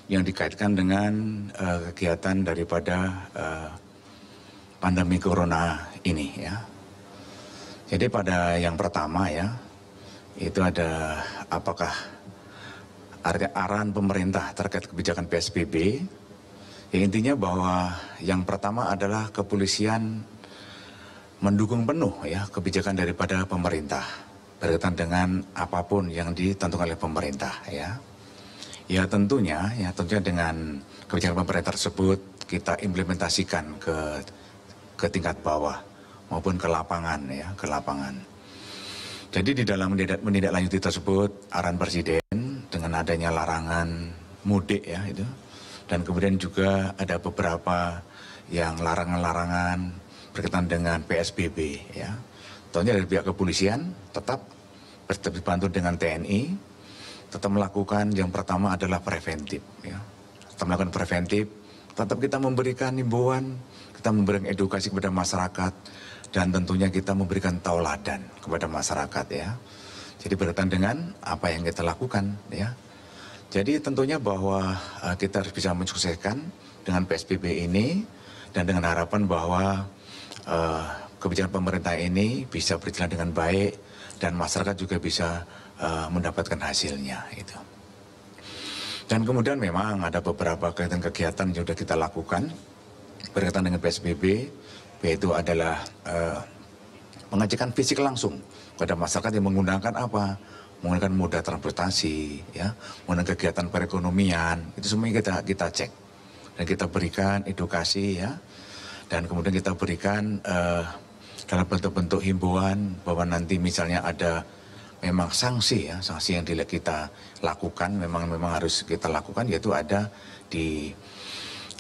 yang dikaitkan dengan kegiatan daripada pandemi corona ini ya. Jadi pada yang pertama ya, itu ada apakah arahan pemerintah terkait kebijakan PSBB. Ya, intinya bahwa yang pertama adalah kepolisian mendukung penuh ya kebijakan daripada pemerintah berkaitan dengan apapun yang ditentukan oleh pemerintah ya. Ya tentunya dengan kebijakan pemerintah tersebut kita implementasikan ke tingkat bawah maupun ke lapangan ya, ke lapangan. Jadi di dalam menindaklanjuti tersebut arahan Presiden dengan adanya larangan mudik ya itu, dan kemudian juga ada beberapa yang larangan-larangan berkaitan dengan PSBB ya. Tentunya dari pihak kepolisian tetap dibantu dengan TNI, tetap melakukan yang pertama adalah preventif ya. Tetap melakukan preventif, tetap kita memberikan himbauan, kita memberikan edukasi kepada masyarakat, dan tentunya kita memberikan tauladan kepada masyarakat ya. Jadi berkaitan dengan apa yang kita lakukan ya. Jadi tentunya bahwa kita harus bisa mensukseskan dengan PSBB ini, dan dengan harapan bahwa kebijakan pemerintah ini bisa berjalan dengan baik dan masyarakat juga bisa mendapatkan hasilnya itu. Dan kemudian memang ada beberapa kegiatan yang sudah kita lakukan berkaitan dengan PSBB, yaitu adalah pengecekan fisik langsung kepada masyarakat yang menggunakan apa? Menggunakan moda transportasi, ya, menggunakan kegiatan perekonomian, itu semuanya kita cek dan kita berikan edukasi, ya, dan kemudian kita berikan dalam bentuk-bentuk himbauan bahwa nanti misalnya ada memang sanksi, ya, sanksi yang kita lakukan memang harus kita lakukan, yaitu ada di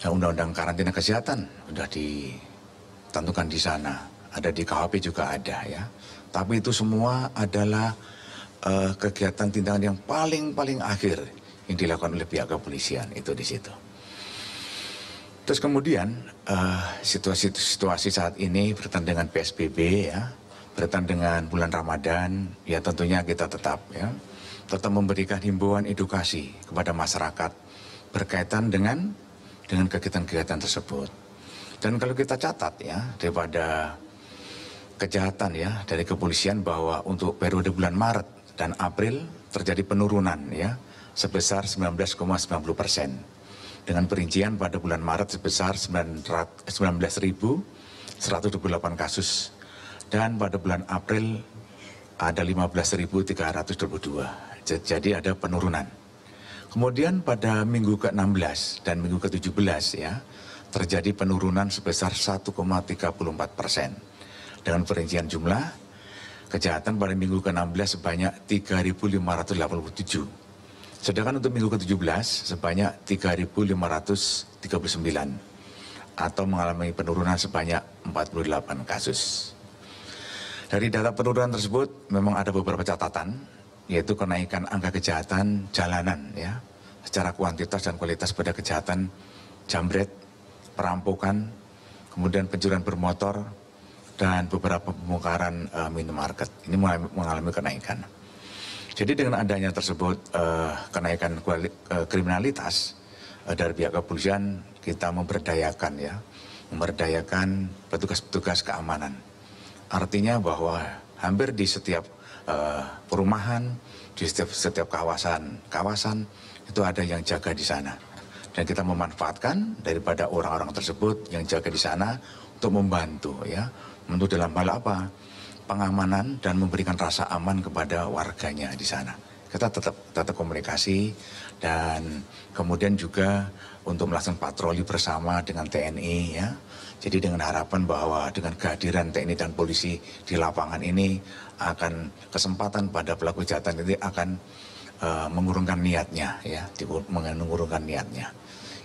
Undang-Undang Karantina Kesehatan sudah ditentukan di sana, ada di KUHP juga ada, ya, tapi itu semua adalah kegiatan tindakan yang paling akhir yang dilakukan oleh pihak kepolisian itu di situ. Terus kemudian situasi saat ini berkaitan dengan PSBB ya, berkaitan dengan bulan Ramadan, ya tentunya kita tetap memberikan himbauan edukasi kepada masyarakat berkaitan dengan kegiatan-kegiatan tersebut. Dan kalau kita catat ya daripada kejahatan ya dari kepolisian bahwa untuk periode bulan Maret dan April terjadi penurunan ya sebesar 19,90%. Dengan perincian pada bulan Maret sebesar 19.128 kasus dan pada bulan April ada 15.322. Jadi ada penurunan. Kemudian pada minggu ke-16 dan minggu ke-17 ya terjadi penurunan sebesar 1,34%. Dengan perincian jumlah kejahatan pada minggu ke-16 sebanyak 3.587. Sedangkan untuk minggu ke-17 sebanyak 3.539 atau mengalami penurunan sebanyak 48 kasus. Dari data penurunan tersebut memang ada beberapa catatan, yaitu kenaikan angka kejahatan jalanan ya, secara kuantitas dan kualitas pada kejahatan jambret, perampokan, kemudian pencurian bermotor, dan beberapa pembongkaran minimarket ini mengalami kenaikan. Jadi dengan adanya tersebut kenaikan kriminalitas dari pihak kepolisian, kita memberdayakan petugas-petugas keamanan. Artinya bahwa hampir di setiap perumahan, di setiap kawasan itu ada yang jaga di sana. Dan kita memanfaatkan daripada orang-orang tersebut yang jaga di sana untuk membantu ya. Untuk dalam hal apa? Pengamanan dan memberikan rasa aman kepada warganya di sana. Kita tetap komunikasi dan kemudian juga untuk melaksanakan patroli bersama dengan TNI ya. Jadi dengan harapan bahwa dengan kehadiran TNI dan polisi di lapangan ini akan kesempatan pada pelaku kejahatan ini akan mengurungkan niatnya ya, mengurungkan niatnya.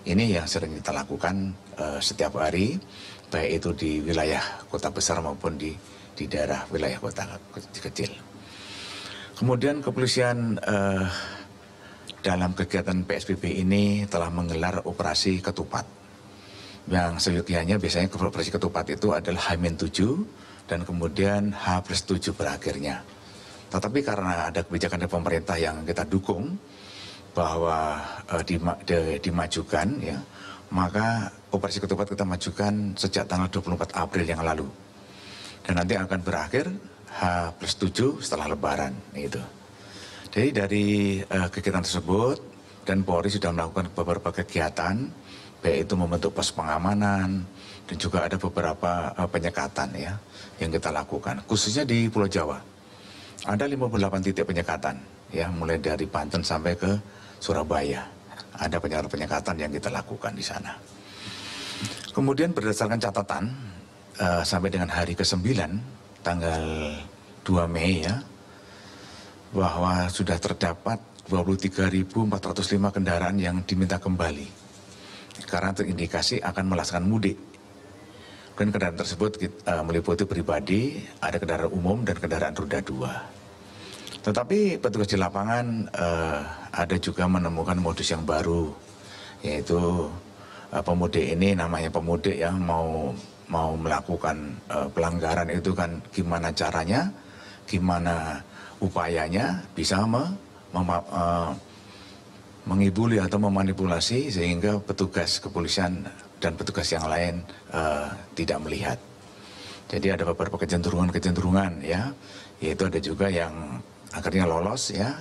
Ini yang sering kita lakukan setiap hari, baik itu di wilayah kota besar maupun di daerah wilayah kota kecil. Kemudian kepolisian dalam kegiatan PSBB ini telah menggelar operasi ketupat. Yang seyogianya biasanya operasi ketupat itu adalah H-7 dan kemudian H+7 berakhirnya. Tetapi karena ada kebijakan dari pemerintah yang kita dukung, bahwa dimajukan, ya, maka operasi ketupat kita majukan sejak tanggal 24 April yang lalu. Dan nanti akan berakhir H+7 setelah Lebaran. Itu. Jadi dari kegiatan tersebut, dan Polri sudah melakukan beberapa kegiatan, baik itu membentuk pos pengamanan, dan juga ada beberapa penyekatan, ya, yang kita lakukan, khususnya di Pulau Jawa. Ada 58 titik penyekatan, ya, mulai dari Banten sampai ke Surabaya. Ada penyekatan yang kita lakukan di sana. Kemudian berdasarkan catatan, sampai dengan hari ke-9, tanggal 2 Mei, ya, bahwa sudah terdapat 23.405 kendaraan yang diminta kembali karena terindikasi akan melaksanakan mudik. Dan kendaraan tersebut meliputi pribadi, ada kendaraan umum dan kendaraan roda 2. Tetapi petugas di lapangan ada juga menemukan modus yang baru, yaitu pemudik ini, namanya pemudik yang mau melakukan pelanggaran itu kan gimana caranya, gimana upayanya bisa mengibuli atau memanipulasi sehingga petugas kepolisian dan petugas yang lain tidak melihat. Jadi ada beberapa kecenderungan, ya, yaitu ada juga yang akhirnya lolos, ya,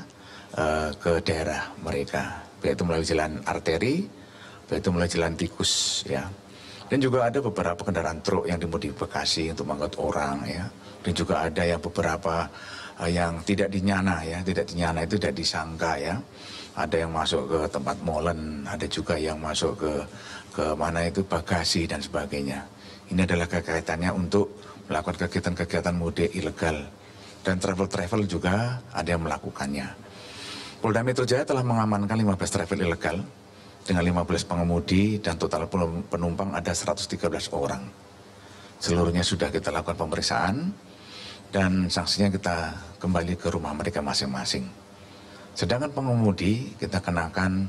ke daerah mereka, yaitu melalui jalan arteri, yaitu melalui jalan tikus, ya. Dan juga ada beberapa kendaraan truk yang dimodifikasi untuk mengangkut orang, ya. Dan juga ada yang beberapa yang tidak dinyana, ya, tidak dinyana itu tidak disangka, ya. Ada yang masuk ke tempat molen, ada juga yang masuk ke mana itu bagasi dan sebagainya. Ini adalah kaitannya untuk melakukan kegiatan-kegiatan mudik ilegal, dan travel juga ada yang melakukannya. Polda Metro Jaya telah mengamankan 15 travel ilegal dengan 15 pengemudi dan total penumpang ada 113 orang. Seluruhnya sudah kita lakukan pemeriksaan dan sanksinya kita kembali ke rumah mereka masing-masing. Sedangkan pengemudi kita kenakan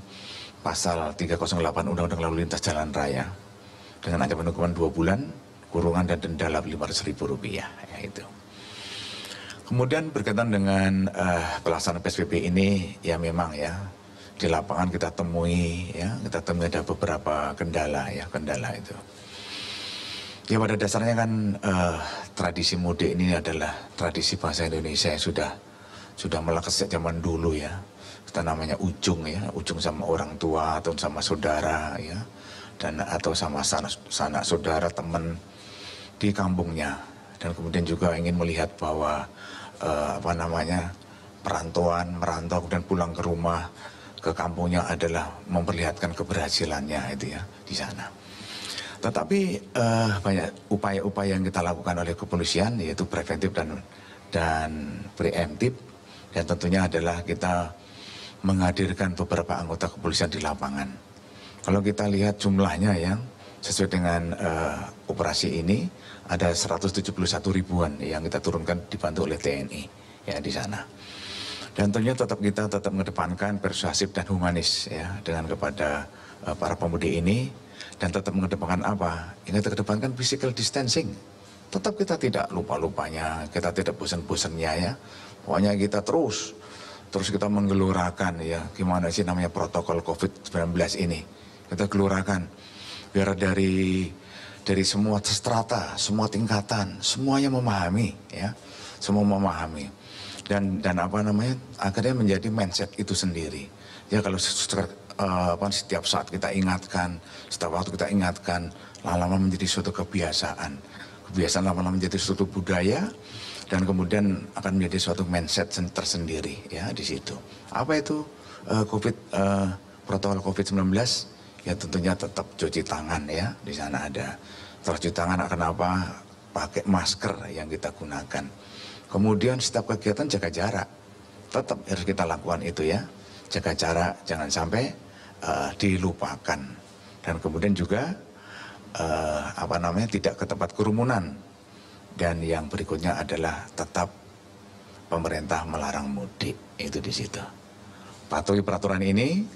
pasal 308 Undang-Undang Lalu Lintas Jalan Raya dengan ancaman hukuman 2 bulan, kurungan dan denda Rp500.000, ya, itu. Kemudian berkaitan dengan pelaksanaan PSBB ini, ya memang, ya, di lapangan kita temui ada beberapa kendala itu. Ya pada dasarnya kan tradisi mudik ini adalah tradisi bangsa Indonesia yang sudah melekat sejak zaman dulu, ya. Kita namanya ujung, ya, ujung sama orang tua atau sama saudara, ya, dan atau sama sanak saudara teman di kampungnya, dan kemudian juga ingin melihat bahwa merantau dan pulang ke rumah ke kampungnya adalah memperlihatkan keberhasilannya itu, ya, di sana. Tetapi banyak upaya-upaya yang kita lakukan oleh kepolisian, yaitu preventif dan preemptif, dan tentunya adalah kita menghadirkan beberapa anggota kepolisian di lapangan. Kalau kita lihat jumlahnya, ya, sesuai dengan operasi ini ada 171 ribuan yang kita turunkan dibantu oleh TNI, ya, di sana. Dan tentunya kita tetap mengedepankan persuasif dan humanis, ya, dengan kepada para pemudik ini, dan tetap mengedepankan apa? Ini kita kedepankan physical distancing. Tetap kita tidak lupa-lupanya, kita tidak bosan-bosannya, ya. Pokoknya kita terus kita menggelorakan, ya, gimana sih namanya protokol COVID-19 ini. Kita gelorakan biar dari semua strata, semua tingkatan, semuanya memahami, ya, semua memahami. Dan akhirnya menjadi mindset itu sendiri. Ya kalau setiap saat kita ingatkan, setiap waktu kita ingatkan, lama-lama menjadi suatu kebiasaan lama-lama menjadi suatu budaya, dan kemudian akan menjadi suatu mindset tersendiri, ya, di situ. Apa itu protokol COVID-19? Ya tentunya tetap cuci tangan, ya, di sana ada. Terus cuci tangan kenapa? Pakai masker yang kita gunakan. Kemudian setiap kegiatan jaga jarak. Tetap harus kita lakukan itu, ya. Jaga jarak, jangan sampai dilupakan. Dan kemudian juga tidak ke tempat kerumunan. Dan yang berikutnya adalah tetap pemerintah melarang mudik, itu di situ. Patuhi peraturan ini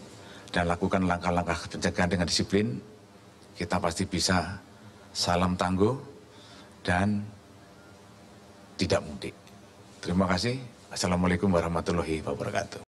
dan lakukan langkah-langkah pencegahan dengan disiplin, kita pasti bisa salam tangguh dan tidak mudik. Terima kasih. Assalamualaikum warahmatullahi wabarakatuh.